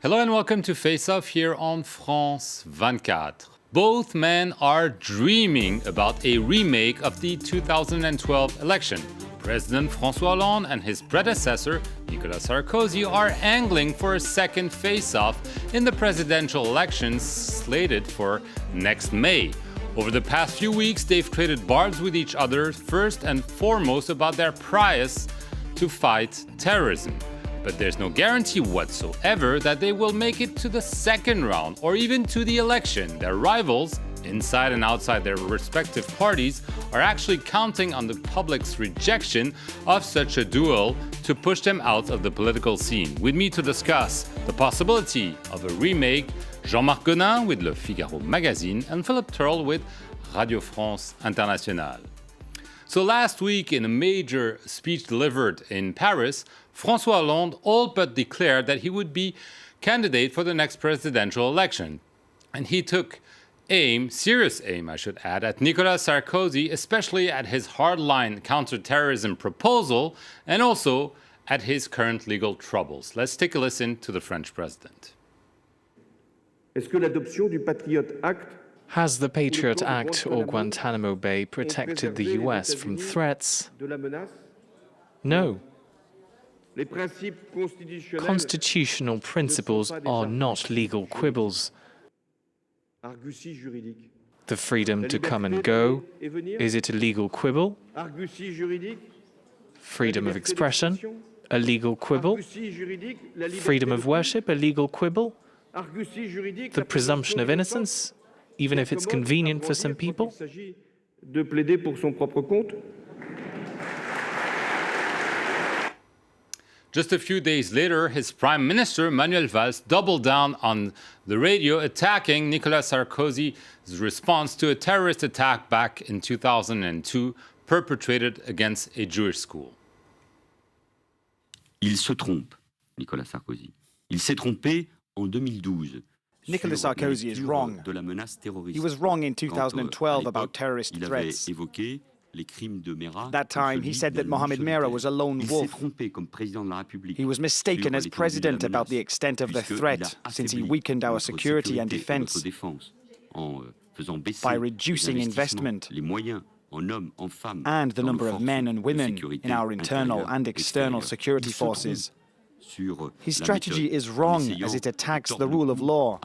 Hello and welcome to Face Off here on France 24. Both men are dreaming about a remake of the 2012 election. President François Hollande and his predecessor, Nicolas Sarkozy, are angling for a second face-off in the presidential elections slated for next May. Over the past few weeks, they've traded barbs with each other, first and foremost about their prowess to fight terrorism. But there's no guarantee whatsoever that they will make it to the second round or even to the election. Their rivals, inside and outside their respective parties, are actually counting on the public's rejection of such a duel to push them out of the political scene. With me to discuss the possibility of a remake, Jean-Marc Gonin with Le Figaro magazine and Philippe Turle with Radio France Internationale. So last week, in a major speech delivered in Paris, François Hollande all but declared that he would be candidate for the next presidential election. And he took serious aim, I should add, at Nicolas Sarkozy, especially at his hardline counter-terrorism proposal and also at his current legal troubles. Let's take a listen to the French president. Has the Patriot Act or Guantanamo Bay protected the US from threats? No. Constitutional principles are not legal quibbles. The freedom to come and go, is it a legal quibble? Freedom of expression, a legal quibble? Freedom of worship, a legal quibble? The presumption of innocence, even if it's convenient for some people? Just a few days later, his Prime Minister, Manuel Valls, doubled down on the radio, attacking Nicolas Sarkozy's response to a terrorist attack back in 2002 perpetrated against a Jewish school. Il se trompe, Nicolas Sarkozy. Il s'est trompé en 2012. Nicolas Sarkozy is wrong. He was wrong in 2012 about terrorist threats. At that time, he said that Mohamed Merah was a lone wolf. He was mistaken as president about the extent of the threat, since he weakened our security and defense by reducing investment and the number of men and women in our internal and external security forces. His strategy is wrong as it attacks the rule of law.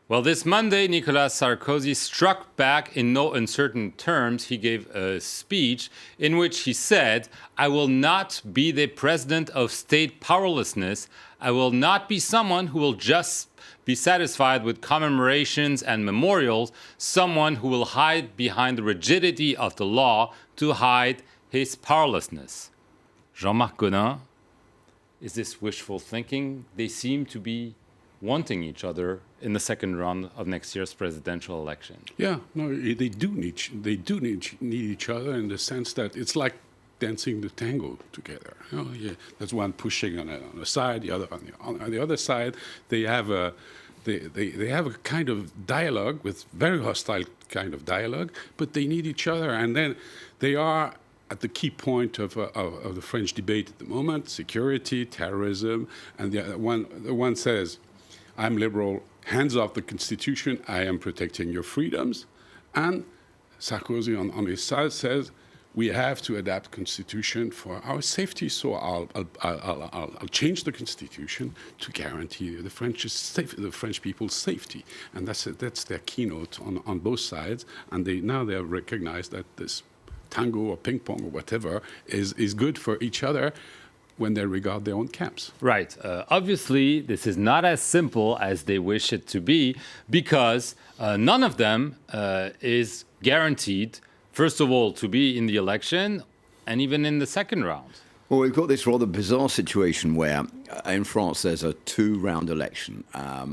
Well, this Monday, Nicolas Sarkozy struck back in no uncertain terms. He gave a speech in which he said, "I will not be the president of state powerlessness. I will not be someone who will just be satisfied with commemorations and memorials, someone who will hide behind the rigidity of the law to hide his powerlessness." Jean-Marc Gonin, is this wishful thinking? They seem to be wanting each other in the second round of next year's presidential election. Yeah, no, they do need each other in the sense that it's like dancing the tango together. You know, yeah, there's one pushing on the side, the other on the other side. They have a kind of dialogue, with very hostile kind of dialogue, but they need each other, and then they are at the key point of the French debate at the moment: security, terrorism, and the one says, "I'm liberal, hands off the Constitution, I am protecting your freedoms." And Sarkozy on his side says, "We have to adapt Constitution for our safety, so I'll change the Constitution to guarantee the French people's safety." And that's their keynote on both sides, and they have recognized that this tango or ping pong or whatever is good for each other when they regard their own camps. Right. Obviously, this is not as simple as they wish it to be, because none of them is guaranteed, first of all, to be in the election and even in the second round. Well, we've got this rather bizarre situation where in France there's a two-round election.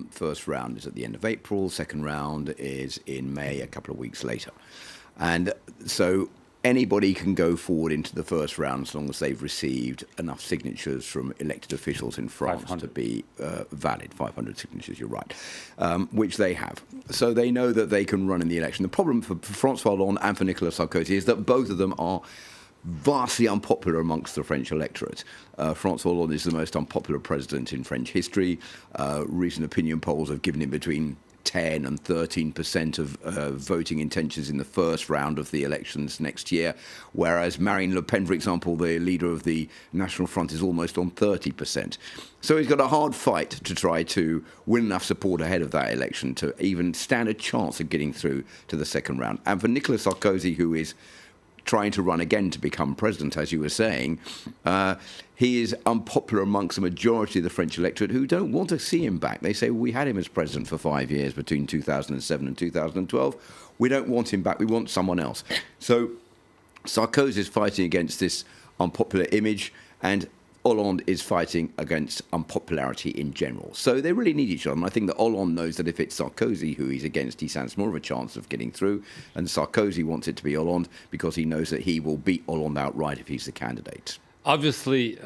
First round is at the end of April, second round is in May, a couple of weeks later. And so anybody can go forward into the first round as long as they've received enough signatures from elected officials in France 500. To be valid. 500 signatures, you're right, which they have. So they know that they can run in the election. The problem for François Hollande and for Nicolas Sarkozy is that both of them are vastly unpopular amongst the French electorate. François Hollande is the most unpopular president in French history. Recent opinion polls have given him between 10 and 13% of voting intentions in the first round of the elections next year, whereas Marine Le Pen, for example, the leader of the National Front, is almost on 30%. So he's got a hard fight to try to win enough support ahead of that election to even stand a chance of getting through to the second round. And for Nicolas Sarkozy, who is trying to run again to become president, as you were saying, he is unpopular amongst the majority of the French electorate who don't want to see him back. They say, well, we had him as president for 5 years between 2007 and 2012. We don't want him back. We want someone else. So Sarkozy is fighting against this unpopular image, and Hollande is fighting against unpopularity in general. So they really need each other. And I think that Hollande knows that if it's Sarkozy who he's against, he stands more of a chance of getting through. And Sarkozy wants it to be Hollande because he knows that he will beat Hollande outright if he's the candidate. Obviously,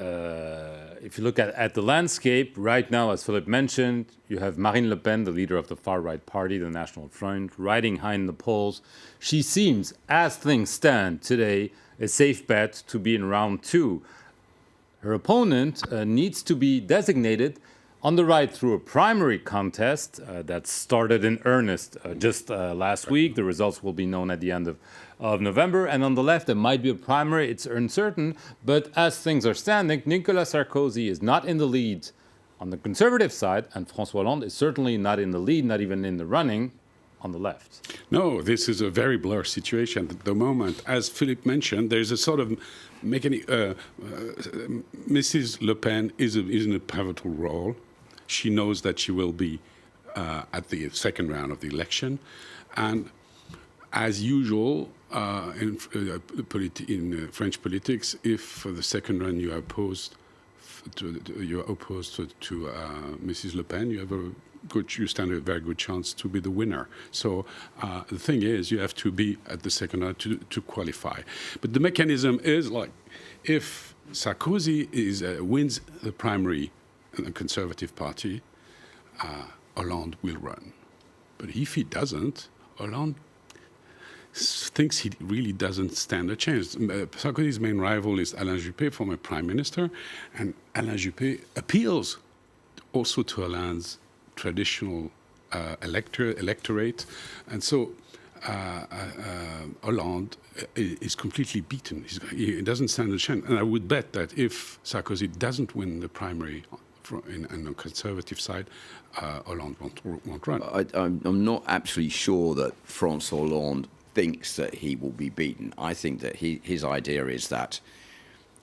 if you look at the landscape right now, as Philippe mentioned, you have Marine Le Pen, the leader of the far-right party, the National Front, riding high in the polls. She seems, as things stand today, a safe bet to be in round two. Her opponent needs to be designated on the right through a primary contest that started in earnest just last week. The results will be known at the end of November. And on the left, there might be a primary. It's uncertain. But as things are standing, Nicolas Sarkozy is not in the lead on the conservative side, and François Hollande is certainly not in the lead, not even in the running, on the left. No, this is a very blurry situation at the moment. As Philippe mentioned, there's a sort of Mrs. Le Pen is in a pivotal role. She knows that she will be at the second round of the election. And as usual, in French politics, if for the second round you are opposed to Mrs. Le Pen, you stand a very good chance to be the winner. So the thing is, you have to be at the second round to qualify. But the mechanism is like, if Sarkozy wins the primary in the Conservative Party, Hollande will run. But if he doesn't, Hollande thinks he really doesn't stand a chance. Sarkozy's main rival is Alain Juppé, former prime minister, and Alain Juppé appeals also to Hollande's traditional electorate, and so Hollande is completely beaten. He doesn't stand a chance. And I would bet that if Sarkozy doesn't win the primary on the conservative side, Hollande won't run. I'm not absolutely sure that François Hollande thinks that he will be beaten. I think that his idea is that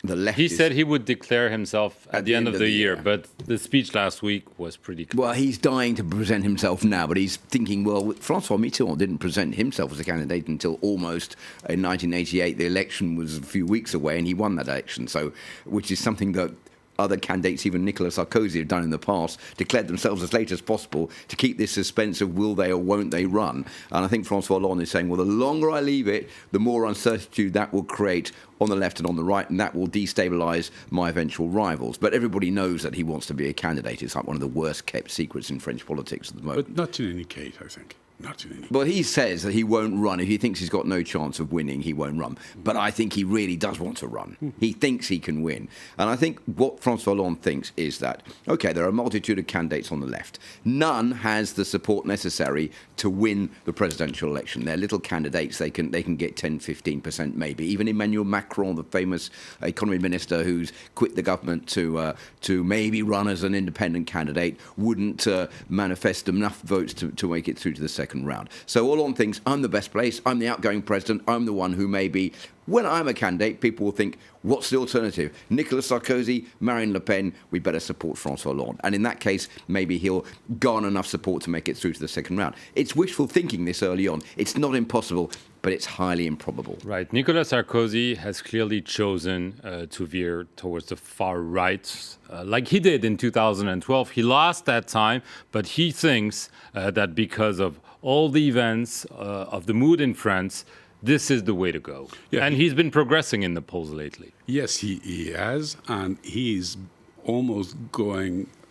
the left. He said he would declare himself at the end of the year, but the speech last week was pretty clear. Well, he's dying to present himself now, but he's thinking, well, François Mitterrand didn't present himself as a candidate until almost in 1988. The election was a few weeks away, and he won that election. So, which is something that other candidates, even Nicolas Sarkozy, have done in the past, declared themselves as late as possible to keep this suspense of will they or won't they run. And I think François Hollande is saying, well, the longer I leave it, the more uncertainty that will create on the left and on the right, and that will destabilise my eventual rivals. But everybody knows that he wants to be a candidate. It's like one of the worst kept secrets in French politics at the moment. But not in any case, I think. Not in any case. Well, he says that he won't run. If he thinks he's got no chance of winning, he won't run. But I think he really does want to run. He thinks he can win. And I think what François Hollande thinks is that, OK, there are a multitude of candidates on the left. None has the support necessary to win the presidential election. They're little candidates. They can get 10, 15% maybe. Even Emmanuel Macron, the famous economy minister who's quit the government to maybe run as an independent candidate, wouldn't manifest enough votes to make it through to the second round. So Hollande thinks, I'm the best place, I'm the outgoing president, I'm the one who maybe, when I'm a candidate, people will think, what's the alternative? Nicolas Sarkozy, Marine Le Pen, we better support François Hollande. And in that case, maybe he'll garner enough support to make it through to the second round. It's wishful thinking this early on. It's not impossible, but it's highly improbable. Right. Nicolas Sarkozy has clearly chosen to veer towards the far right, like he did in 2012. He lost that time, but he thinks that because of all the events of the mood in France, this is the way to go. Yeah, and he's been progressing in the polls lately. Yes, he has, and he's almost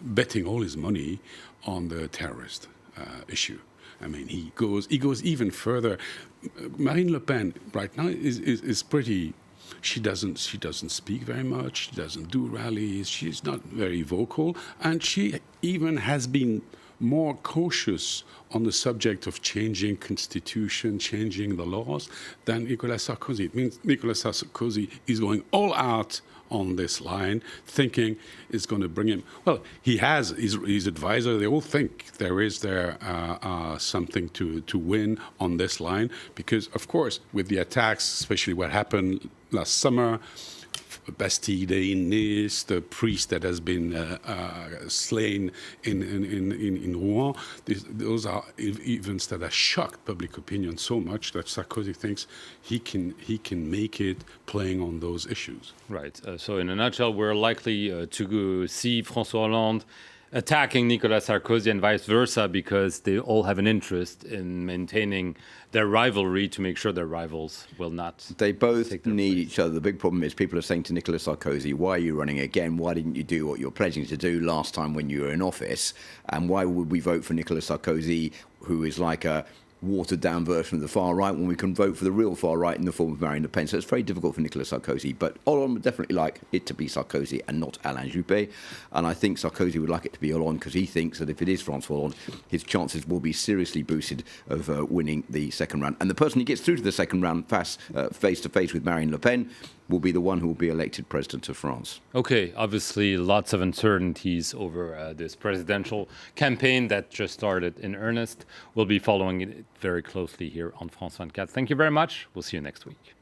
betting all his money on the terrorist issue. I mean, he goes even further. Marine Le Pen right now is pretty She doesn't speak very much. She doesn't do rallies. She's not very vocal, and she even has been more cautious on the subject of changing constitution, changing the laws, than Nicolas Sarkozy. It means Nicolas Sarkozy is going all out on this line, thinking it's going to bring him. Well, he has his advisor. They all think there is something to win on this line, because, of course, with the attacks, especially what happened last summer, Bastille Day in Nice, the priest that has been slain in Rouen. Those are events that have shocked public opinion so much that Sarkozy thinks he can make it playing on those issues. Right. So in a nutshell, we're likely to see François Hollande attacking Nicolas Sarkozy and vice versa, because they all have an interest in maintaining their rivalry to make sure their rivals will not. They both need each other. The big problem is people are saying to Nicolas Sarkozy, why are you running again? Why didn't you do what you're pledging to do last time when you were in office? And why would we vote for Nicolas Sarkozy, who is like a watered-down version of the far right, when we can vote for the real far right in the form of Marine Le Pen? So it's very difficult for Nicolas Sarkozy. But Hollande would definitely like it to be Sarkozy and not Alain Juppé. And I think Sarkozy would like it to be Hollande, because he thinks that if it is François Hollande, his chances will be seriously boosted of winning the second round. And the person who gets through to the second round face-to-face with Marine Le Pen will be the one who will be elected president of France. Okay, obviously lots of uncertainties over this presidential campaign that just started in earnest. We'll be following it very closely here on France 24. Thank you very much. We'll see you next week.